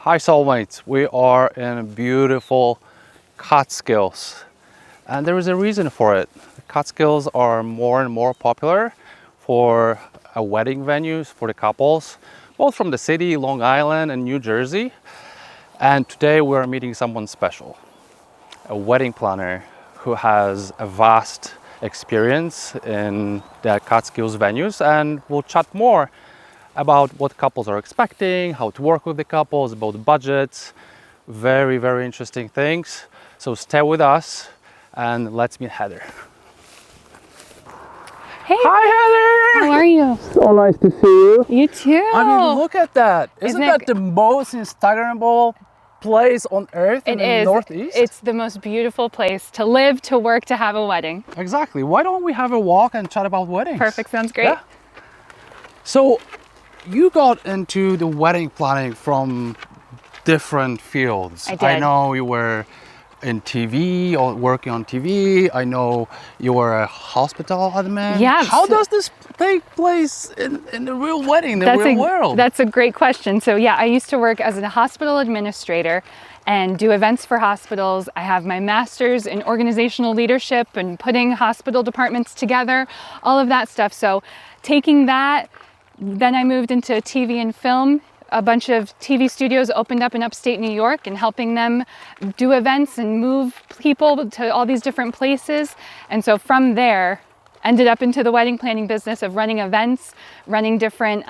Hi Soulmates, we are in beautiful Catskills and there is a reason for it. The Catskills are more and more popular for wedding venues for the couples, both from the city, Long Island and New Jersey. And today we're meeting someone special, a wedding planner who has a vast experience in the Catskills venues, and we'll chat more about what couples are expecting, how to work with the couples, about budgets, very, very interesting things. So stay with us and let's meet Heather. Hey. Hi Heather! How are you? So nice to see you. You too. I mean, look at that. Isn't that the most Instagrammable place on earth in the Northeast? It's the most beautiful place to live, to work, to have a wedding. Exactly. Why don't we have a walk and chat about weddings? Perfect, sounds great. Yeah. So you got into the wedding planning from different fields. I did. I know you were in TV or working on TV. I know you were a hospital admin. Yes. How does this take place in the real wedding, the real world? That's a great question. So yeah, I used to work as a hospital administrator and do events for hospitals. I have my master's in organizational leadership and putting hospital departments together, all of that stuff. So taking that, then I moved into TV and film. A bunch of TV studios opened up in upstate New York and helping them do events and move people to all these different places. And so from there, ended up into the wedding planning business of running events, running different,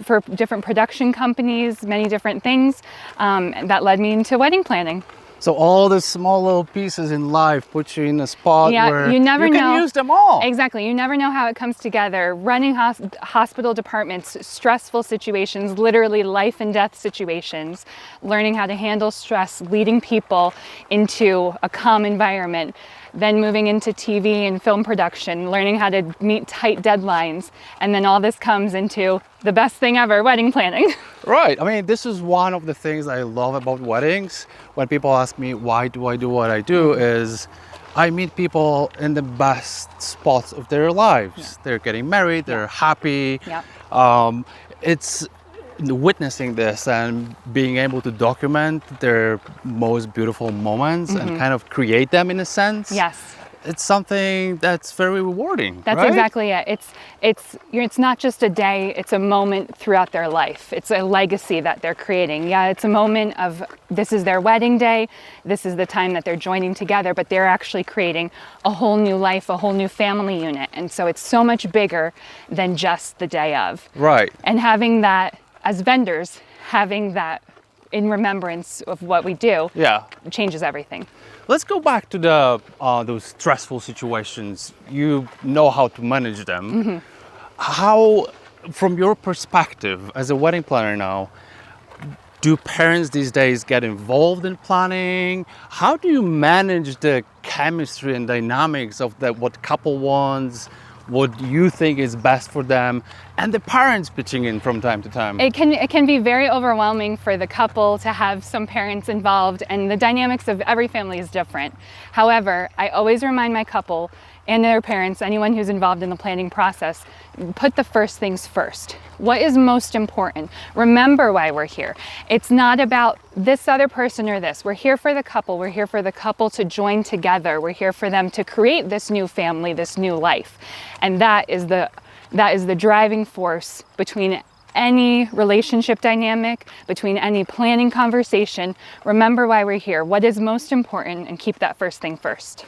for different production companies, many different things. And that led me into wedding planning. So all the small little pieces in life put you in a spot where you never know. Can use them all. Exactly. You never know how it comes together. Running hospital departments, stressful situations, literally life and death situations, learning how to handle stress, leading people into a calm environment, then moving into TV and film production, learning how to meet tight deadlines. And then all this comes into the best thing ever, wedding planning. Right. I mean, this is one of the things I love about weddings. When people ask me, why do I do what I do, is I meet people in the best spots of their lives. Yeah. They're getting married, they're happy. Yeah. It's witnessing this and being able to document their most beautiful moments and kind of create them in a sense. Yes. It's something that's very rewarding. That's right? exactly it. It's not just a day, it's a moment throughout their life. It's a legacy that they're creating. Yeah, it's a moment of, this is their wedding day, this is the time that they're joining together, but they're actually creating a whole new life, a whole new family unit. And so it's so much bigger than just the day of. Right. And having that, as vendors, having that in remembrance of what we do, changes everything. Let's go back to the those stressful situations. You know how to manage them. Mm-hmm. How, from your perspective as a wedding planner now, do parents these days get involved in planning? How do you manage the chemistry and dynamics of what couple wants, what you think is best for them, and the parents pitching in from time to time? It can be very overwhelming for the couple to have some parents involved, and the dynamics of every family is different. However, I always remind my couple and their parents, anyone who's involved in the planning process, put the first things first. What is most important? Remember why we're here. It's not about this other person or this. We're here for the couple. We're here for the couple to join together. We're here for them to create this new family, this new life. And that is the driving force between any relationship dynamic, between any planning conversation. Remember why we're here. What is most important, and keep that first thing first.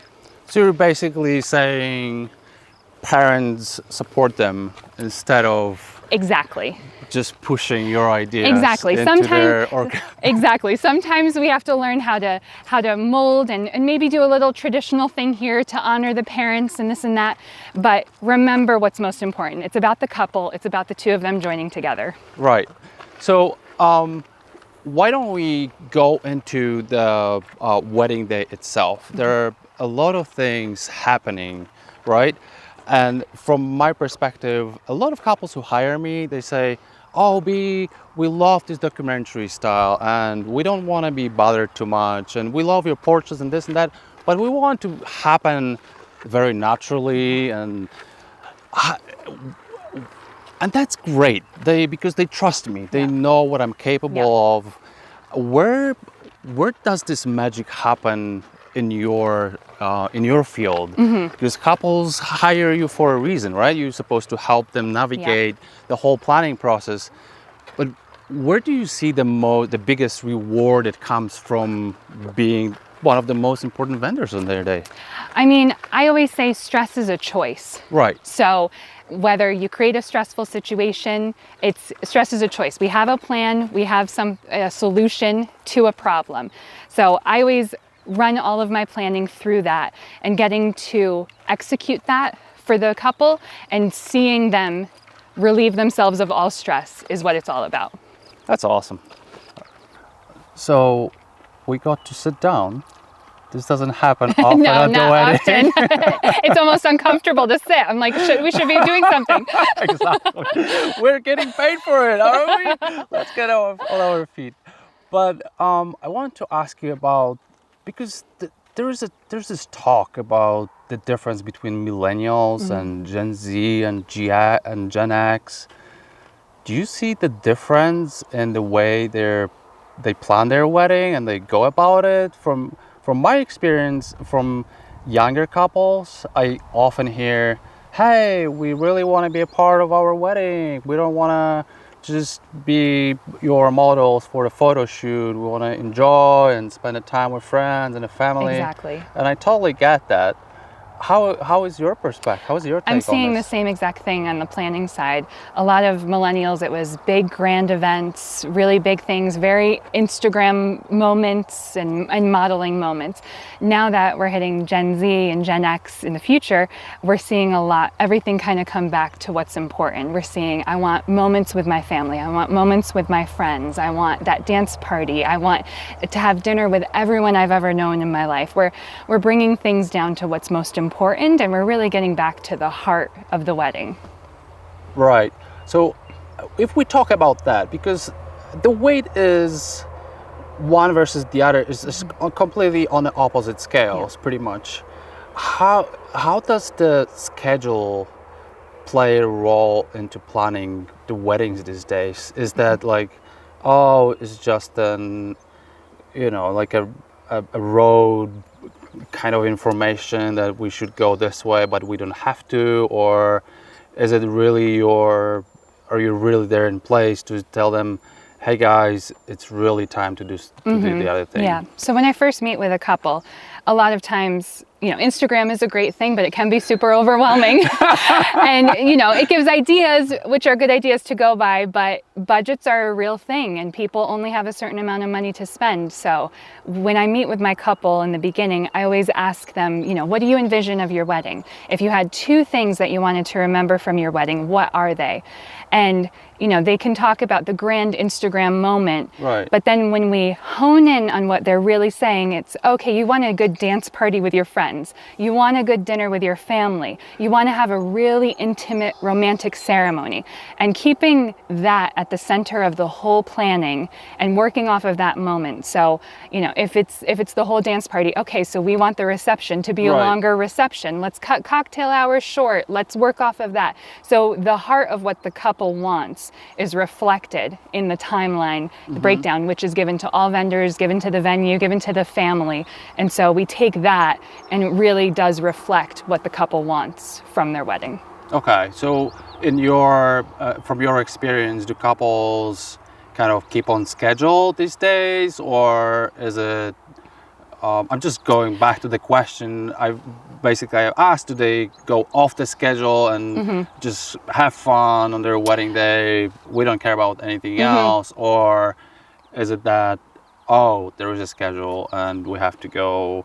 So you're basically saying parents support them instead of exactly just pushing your ideas. Exactly. Sometimes exactly. Sometimes we have to learn how to mold and maybe do a little traditional thing here to honor the parents and this and that. But remember what's most important. It's about the couple. It's about the two of them joining together. Right. So why don't we go into the wedding day itself? There are a lot of things happening, right? And from my perspective, a lot of couples who hire me, they say, oh, we love this documentary style and we don't want to be bothered too much and we love your portraits and this and that, but we want to happen very naturally and that's great. Because they trust me. They know what I'm capable of. Where where does this magic happen in your field? Because couples hire you for a reason, right? You're supposed to help them navigate the whole planning process. But where do you see the biggest reward that comes from being one of the most important vendors on their day? I mean, I always say stress is a choice. Right. So whether you create a stressful situation, stress is a choice. We have a plan, we have a solution to a problem. So I always run all of my planning through that, and getting to execute that for the couple and seeing them relieve themselves of all stress is what it's all about. That's awesome. So we got to sit down. This doesn't happen often No, at the not wedding. often. It's almost uncomfortable to sit. I'm like, we should be doing something. Exactly. We're getting paid for it, aren't we? Let's get on our feet. But I wanted to ask you about, because there's this talk about the difference between millennials and Gen Z and Gen X. Do you see the difference in the way they plan their wedding and they go about it? From my experience, from younger couples, I often hear, "Hey, we really want to be a part of our wedding. We don't want to just be your models for the photo shoot. We want to enjoy and spend the time with friends and the family." Exactly. And I totally get that. How is your perspective? How is your take on I'm this? seeing the same exact thing on the planning side. A lot of millennials, it was big, grand events, really big things, very Instagram moments and modeling moments. Now that we're hitting Gen Z and Gen X in the future, we're seeing everything kind of come back to what's important. We're seeing, I want moments with my family. I want moments with my friends. I want that dance party. I want to have dinner with everyone I've ever known in my life. We're bringing things down to what's most important, and we're really getting back to the heart of the wedding. Right. So if we talk about that, because the weight is one versus the other is completely on the opposite scales, pretty much. How does the schedule play a role into planning the weddings these days? Is that like, oh, it's just like a road kind of information that we should go this way, but we don't have to? Or is it really are you really there in place to tell them, hey guys, it's really time to do the other thing? Yeah. So when I first meet with a couple, a lot of times, Instagram is a great thing, but it can be super overwhelming. And, it gives ideas, which are good ideas to go by, but budgets are a real thing and people only have a certain amount of money to spend. So when I meet with my couple in the beginning, I always ask them, what do you envision of your wedding? If you had 2 things that you wanted to remember from your wedding, what are they? And, they can talk about the grand Instagram moment, Right. But then when we hone in on what they're really saying, it's, okay, you want a good dance party with your friends. You want a good dinner with your family. You want to have a really intimate, romantic ceremony. And keeping that at the center of the whole planning and working off of that moment. So, if it's the whole dance party, okay, so we want the reception to be a Right. longer reception. Let's cut cocktail hours short. Let's work off of that. So the heart of what the couple wants is reflected in the timeline, the breakdown, which is given to all vendors, given to the venue, given to the family. And so we take that, and it really does reflect what the couple wants from their wedding. Okay, so from your experience, do couples kind of keep on schedule these days, or is it? I'm just going back to the question I asked: do they go off the schedule and just have fun on their wedding day? We don't care about anything else, or is it that, oh, there is a schedule and we have to go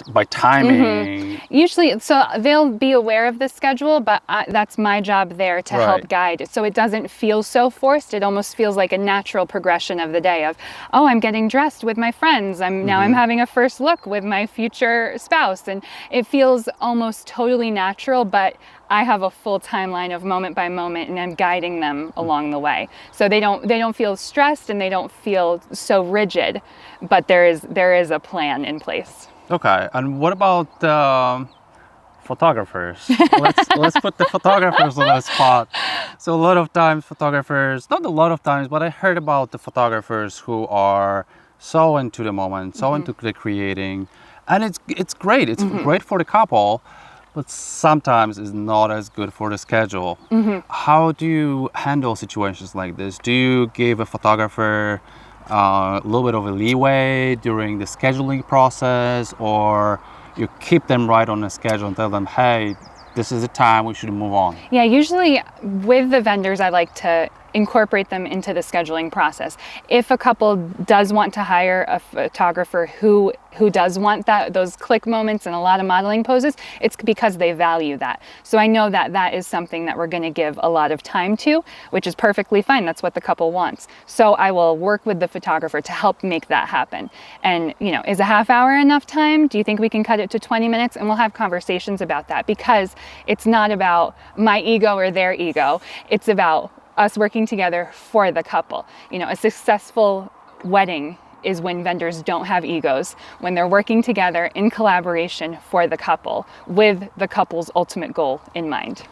by timing? Usually, so they'll be aware of the schedule, but that's my job there to help Right. guide. So it doesn't feel so forced. It almost feels like a natural progression of the day of, oh, I'm getting dressed with my friends. Now I'm having a first look with my future spouse. And it feels almost totally natural, but I have a full timeline of moment by moment, and I'm guiding them along the way. So they don't feel stressed and they don't feel so rigid, but there is a plan in place. Okay, and what about photographers. Let's put the photographers on the spot. So a lot of times photographers, not a lot of times, but I heard about the photographers who are so into the moment, so into the creating, and it's great. It's great for the couple, but sometimes it's not as good for the schedule. How do you handle situations like this? Do you give a photographer a little bit of a leeway during the scheduling process, or you keep them right on the schedule and tell them, hey, this is the time, we should move on? Yeah, usually with the vendors, I like to incorporate them into the scheduling process. If a couple does want to hire a photographer who does want those click moments and a lot of modeling poses, it's because they value that. So I know that that is something that we're going to give a lot of time to, which is perfectly fine. That's what the couple wants. So I will work with the photographer to help make that happen. And, you know, is a half hour enough time? Do you think we can cut it to 20 minutes? And we'll have conversations about that, because it's not about my ego or their ego. It's about us working together for the couple. You know, a successful wedding is when vendors don't have egos, when they're working together in collaboration for the couple, with the couple's ultimate goal in mind.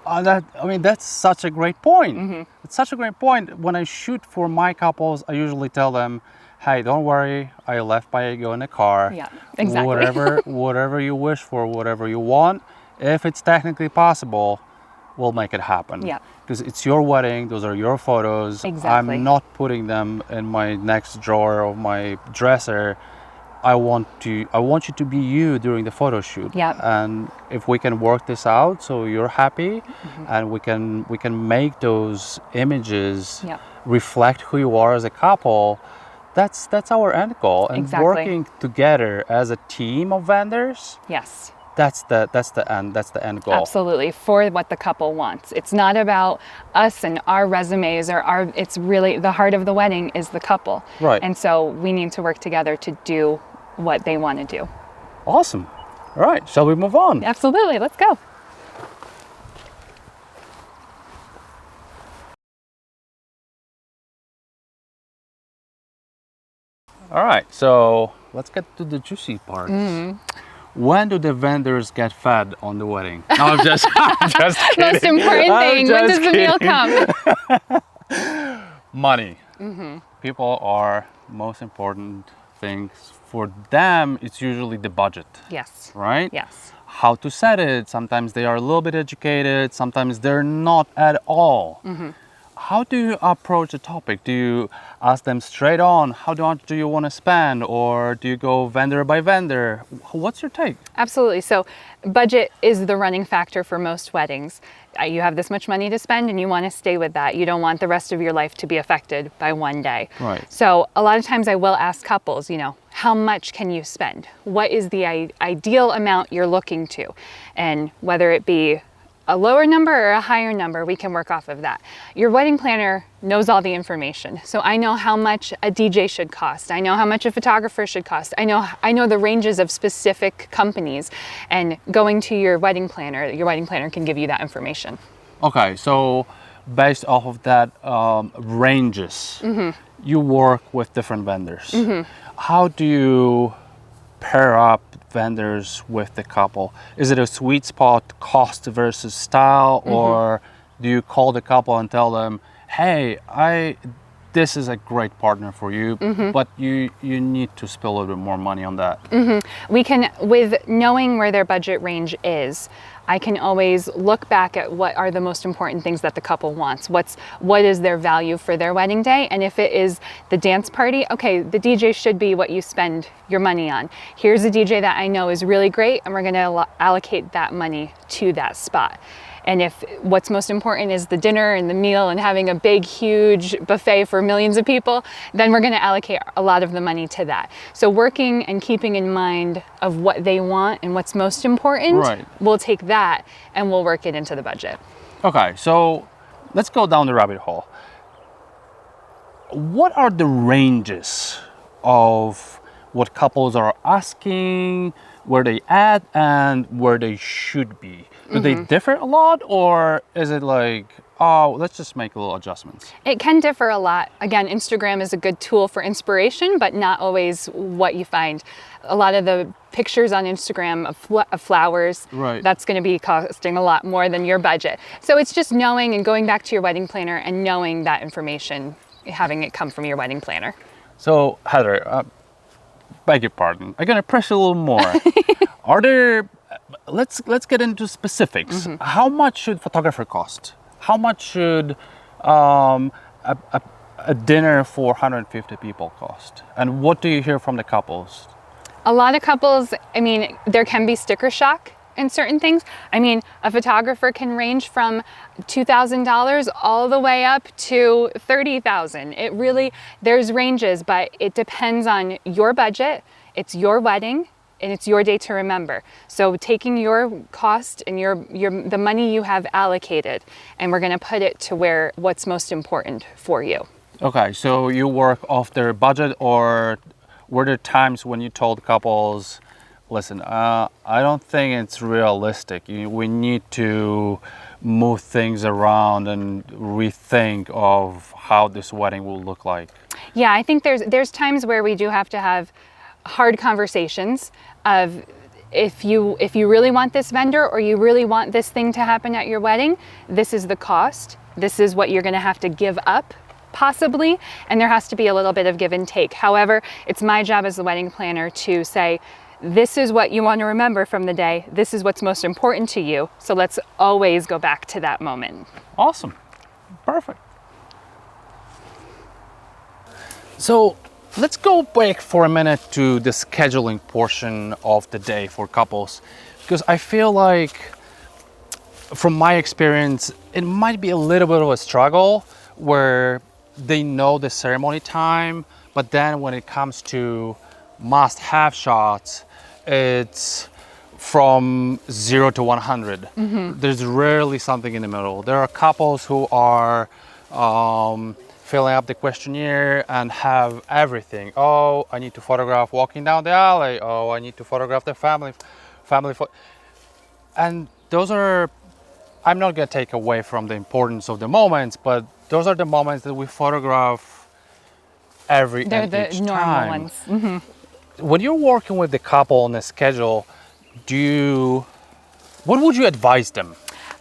That's such a great point. It's such a great point. When I shoot for my couples, I usually tell them, hey, don't worry, I left my ego in the car. Yeah, exactly. Whatever you wish for, whatever you want, if it's technically possible, we'll make it happen. Yeah. Because it's your wedding, those are your photos. Exactly. I'm not putting them in my next drawer of my dresser. I want you to be you during the photo shoot. Yeah. And if we can work this out so you're happy, and we can make those images reflect who you are as a couple, that's our end goal. And Exactly. working together as a team of vendors. Yes. That's the end goal. Absolutely, for what the couple wants. It's not about us and our resumes it's really the heart of the wedding is the couple. Right. And so we need to work together to do what they want to do. Awesome. All right, shall we move on? Absolutely, let's go. All right, so let's get to the juicy parts. When do the vendors get fed on the wedding? No, I'm just kidding. Most important thing, when does the meal come? Money. People are most important things. For them, it's usually the budget. Yes. Right? Yes. How to set it. Sometimes they are a little bit educated. Sometimes they're not at all. How do you approach the topic? Do you ask them straight on, how much do you want to spend? Or do you go vendor by vendor? What's your take? Absolutely. So budget is the running factor for most weddings. You have this much money to spend and you want to stay with that. You don't want the rest of your life to be affected by one day. Right. So a lot of times I will ask couples, how much can you spend? What is the ideal amount you're looking to? And whether it be a lower number or a higher number, we can work off of that. Your wedding planner knows all the information. So I know how much a DJ should cost. I know how much a photographer should cost. I know the ranges of specific companies, and going to your wedding planner can give you that information. Okay, so based off of that ranges, you work with different vendors. How do you pair up vendors with the couple? Is it a sweet spot, cost versus style, or do you call the couple and tell them, hey, this is a great partner for you, but you need to spill a little bit more money on that? We can, with knowing where their budget range is, I can always look back at what are the most important things that the couple wants. What is their value for their wedding day? And if it is the dance party, okay, the DJ should be what you spend your money on. Here's a DJ that I know is really great, and we're gonna allocate that money to that spot. And if what's most important is the dinner and the meal and having a big, huge buffet for millions of people, then we're going to allocate a lot of the money to that. So working and keeping in mind of what they want and what's most important, we'll take that and we'll work it into the budget. Okay, so let's go down the rabbit hole. What are the ranges of what couples are asking, where they at, and where they should be? Do they differ a lot, or is it like, oh, let's just make little adjustments? It can differ a lot. Again, Instagram is a good tool for inspiration, but not always what you find. A lot of the pictures on Instagram of flowers, Right. that's going to be costing a lot more than your budget. So it's just knowing and going back to your wedding planner and knowing that information, having it come from your wedding planner. So, Heather, beg your pardon. I'm gonna press you a little more. Are there? Let's get into specifics. How much should photographer cost? How much should a dinner for 150 people cost? And what do you hear from the couples? A lot of couples, I mean, there can be sticker shock in certain things. I mean, a photographer can range from $2,000 all the way up to $30,000. It really, there's ranges, but it depends on your budget. It's your wedding and it's your day to remember. So taking your cost and the money you have allocated, and we're gonna put it to what's most important for you. Okay, so you work off their budget, or were there times when you told couples, listen, I don't think it's realistic. We need to move things around and rethink of how this wedding will look like? Yeah, I think there's times where we do have to have hard conversations of if you really want this vendor or you really want this thing to happen at your wedding, this is the cost. This is what you're going to have to give up, possibly, and there has to be a little bit of give and take. However, it's my job as the wedding planner to say, this is what you want to remember from the day. This is what's most important to you. So let's always go back to that moment. Awesome. Perfect. So let's go back for a minute to the scheduling portion of the day for couples, because I feel like, from my experience, it might be a little bit of a struggle where they know the ceremony time, but then when it comes to must-have shots, it's from 0 to 100. There's rarely something in the middle. There are couples who are filling up the questionnaire and have everything. Oh, I need to photograph walking down the alley. Oh, I need to photograph the family. And those are, I'm not gonna take away from the importance of the moments, but those are the moments that we photograph every They're and the each normal time. ones. When you're working with the couple on a schedule, what would you advise them?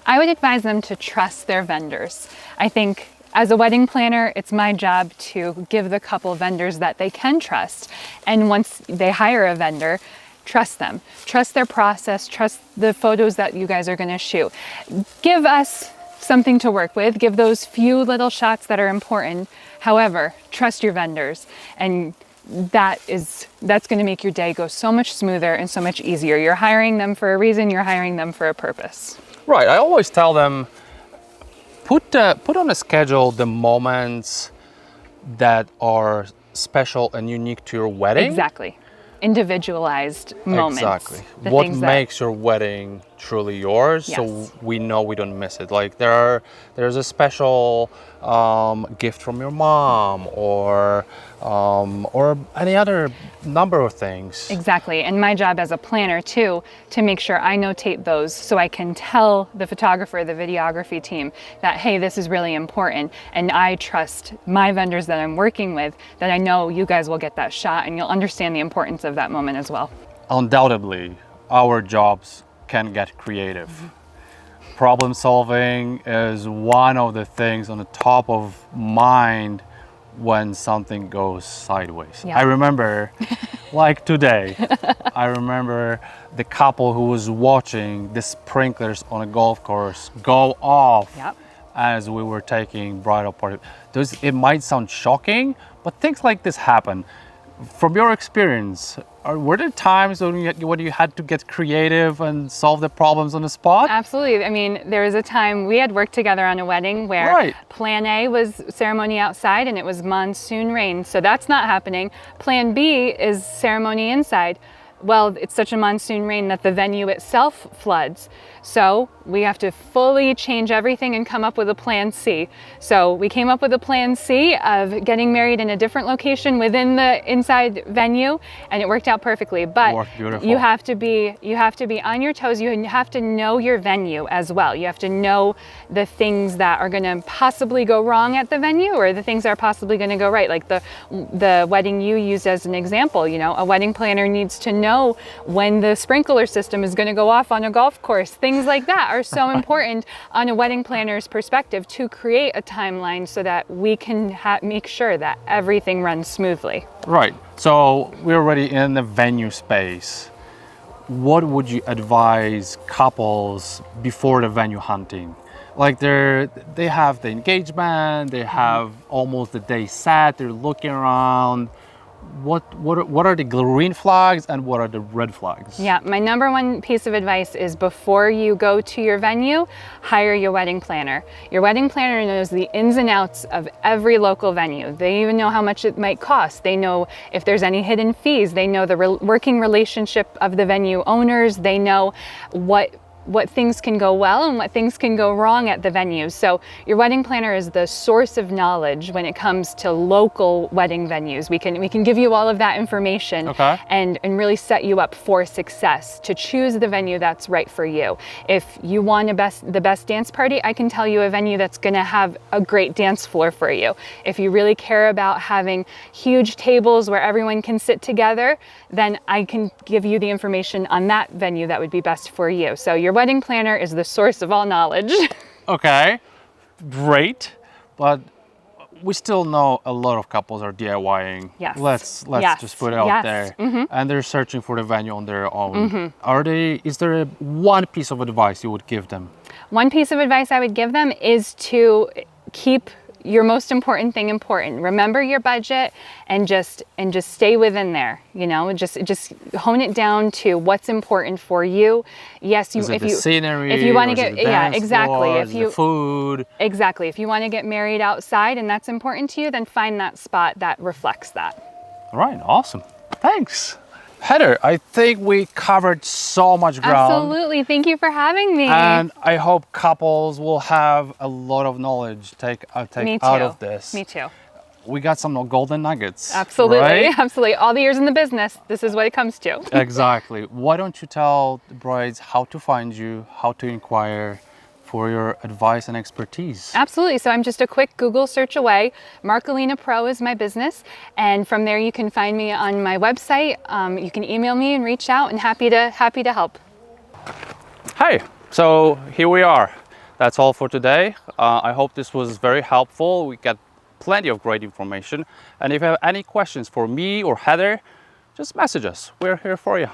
I would advise them to trust their vendors. I think as a wedding planner, it's my job to give the couple vendors that they can trust. And once they hire a vendor, trust them. Trust their process, trust the photos that you guys are gonna shoot. Give us something to work with, give those few little shots that are important. However, trust your vendors, and that's going to make your day go so much smoother and so much easier. You're hiring them for a reason, you're hiring them for a purpose. Right, I always tell them, put on a schedule the moments that are special and unique to your wedding. Exactly. Individualized moments. Exactly. The What things makes your wedding truly yours, so Yes. we know we don't miss it. Like there's a special gift from your mom, or any other number of things. Exactly. And my job as a planner too, to make sure I notate those so I can tell the photographer, the videography team that, hey, this is really important. And I trust my vendors that I'm working with, that I know you guys will get that shot and you'll understand the importance of that moment as well. Undoubtedly, our jobs can get creative. Problem solving is one of the things on the top of mind when something goes sideways. Yeah. I remember, like today, I remember the couple who was watching the sprinklers on a golf course go off Yep. as we were taking bridal party. It might sound shocking, but things like this happen. From your experience, were there times when you had to get creative and solve the problems on the spot? Absolutely. I mean, there was a time we had worked together on a wedding where Right. plan A was ceremony outside and it was monsoon rain. So that's not happening. Plan B is ceremony inside. well, it's such a monsoon rain that the venue itself floods. So we have to fully change everything and come up with a plan C. So we came up with a plan C of getting married in a different location within the inside venue, and it worked out perfectly. But you have to be on your toes. You have to know your venue as well. You have to know the things that are going to possibly go wrong at the venue, or the things that are possibly going to go right. Like the wedding you used as an example, you know, a wedding planner needs to know when the sprinkler system is going to go off on a golf course. Things like that are so important on a wedding planner's perspective to create a timeline so that we can make sure that everything runs smoothly. Right. So we're already in the venue space. What would you advise couples before the venue hunting? Like they have the engagement, they have almost the day set, they're looking around. What are the green flags and what are the red flags? Yeah, my number one piece of advice is before you go to your venue, hire your wedding planner. Your wedding planner knows the ins and outs of every local venue. They even know how much it might cost. They know if there's any hidden fees. They know the working relationship of the venue owners. They know what things can go well and what things can go wrong at the venue. So your wedding planner is the source of knowledge when it comes to local wedding venues. We can give you all of that information, okay, and really set you up for success to choose the venue that's right for you. If you want the best dance party, I can tell you a venue that's going to have a great dance floor for you. If you really care about having huge tables where everyone can sit together, then I can give you the information on that venue that would be best for you. So your wedding planner is the source of all knowledge. Okay, great. But we still know a lot of couples are DIYing. Yes. Let's Yes. just put it out Yes. there. Mm-hmm. And they're searching for the venue on their own. Mm-hmm. Is there one piece of advice you would give them? One piece of advice I would give them is to keep your most important thing important. Remember your budget and just stay within there. You know, just hone it down to what's important for you. Yes, Is it the scenery, if you want to or is get it the dance exactly. floor, If is it you the food. Exactly. If you want to get married outside and that's important to you, then find that spot that reflects that. All right, awesome. Thanks. Heather, I think we covered so much ground. Absolutely. Thank you for having me. And I hope couples will have a lot of knowledge take out of this. Me too. We got some golden nuggets. Absolutely. Right? Absolutely. All the years in the business, this is what it comes to. Exactly. Why don't you tell the brides how to find you, how to inquire for your advice and expertise? Absolutely. So I'm just a quick Google search away. Marcolina Pro is my business. And from there you can find me on my website. You can email me and reach out, and happy to help. Hey, so here we are. That's all for today. I hope this was very helpful. We got plenty of great information. And if you have any questions for me or Heather, just message us. We're here for you.